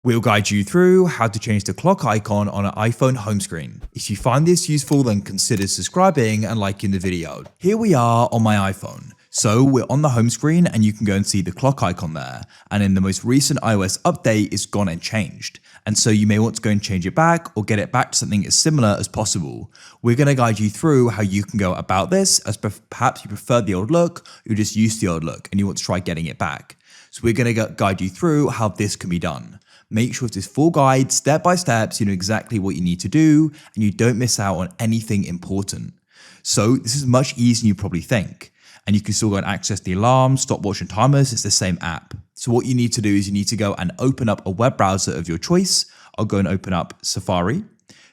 We'll guide you through how to change the clock icon on an iPhone home screen. If you find this useful, then consider subscribing and liking the video. Here we are on my iPhone. So we're on the home screen and you can go and see the clock icon there. And in the most recent iOS update, it's gone and changed. And so you may want to go and change it back or get it back to something as similar as possible. We're going to guide you through how you can go about this, as perhaps you prefer the old look, you're just used to the old look and you want to try getting it back. So we're going to guide you through how this can be done. Make sure it's this full guide, step by step, so you know exactly what you need to do and you don't miss out on anything important. So this is much easier than you probably think. And you can still go and access the alarms, stopwatch and timers. It's the same app. So what you need to do is you need to go and open up a web browser of your choice. I'll go and open up Safari.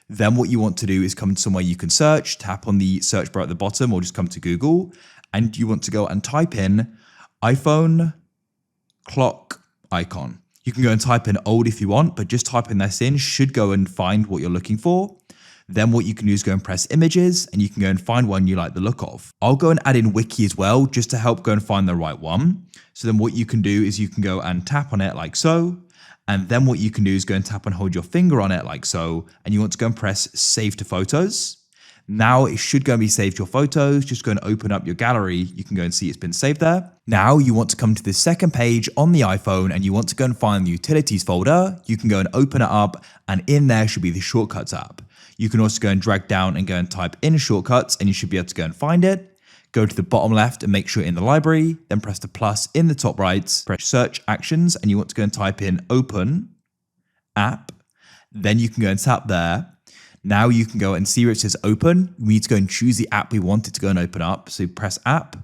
Then what you want to do is come to somewhere you can search, tap on the search bar at the bottom or just come to Google. And you want to go and type in iPhone clock icon. You can go and type in old if you want, but just typing this in should go and find what you're looking for. Then what you can do is go and press images and you can go and find one you like the look of. I'll go and add in wiki as well, just to help go and find the right one. So then what you can do is you can go and tap on it like so. And then what you can do is go and tap and hold your finger on it like so. And you want to go and press save to photos. Now it should go and be saved to your photos. Just go and open up your gallery. You can go and see it's been saved there. Now you want to come to the second page on the iPhone and you want to go and find the utilities folder. You can go and open it up and in there should be the shortcuts app. You can also go and drag down and go and type in shortcuts and you should be able to go and find it. Go to the bottom left and make sure you're in the library, then press the plus in the top right, press search actions and you want to go and type in open app. Then you can go and tap there. Now you can go and see where it says open. We need to go and choose the app we want it to go and open up. So press app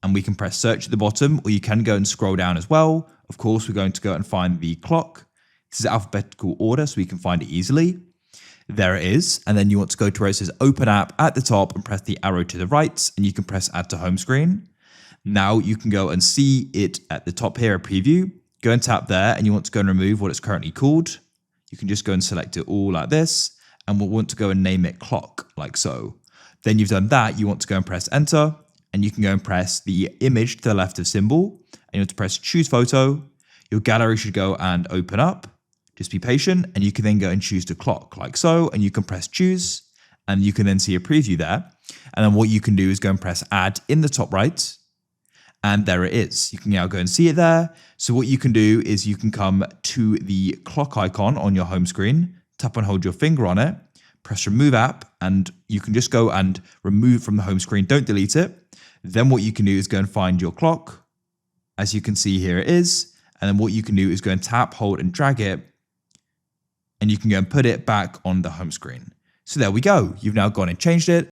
and we can press search at the bottom or you can go and scroll down as well. Of course, we're going to go and find the clock. This is alphabetical order so we can find it easily. There it is. And then you want to go to where it says open app at the top and press the arrow to the right and you can press add to home screen. Now you can go and see it at the top here, a preview. Go and tap there and you want to go and remove what it's currently called. You can just go and select it all like this. And we'll want to go and name it clock, like so. Then you've done that, you want to go and press enter, and you can go and press the image to the left of symbol, and you want to press choose photo. Your gallery should go and open up. Just be patient, and you can then go and choose the clock, like so, and you can press choose, and you can then see a preview there. And then what you can do is go and press add in the top right, and there it is. You can now go and see it there. So what you can do is you can come to the clock icon on your home screen, tap and hold your finger on it, press remove app, and you can just go and remove from the home screen. Don't delete it. Then what you can do is go and find your clock. As you can see, here it is. And then what you can do is go and tap, hold, and drag it. And you can go and put it back on the home screen. So there we go. You've now gone and changed it.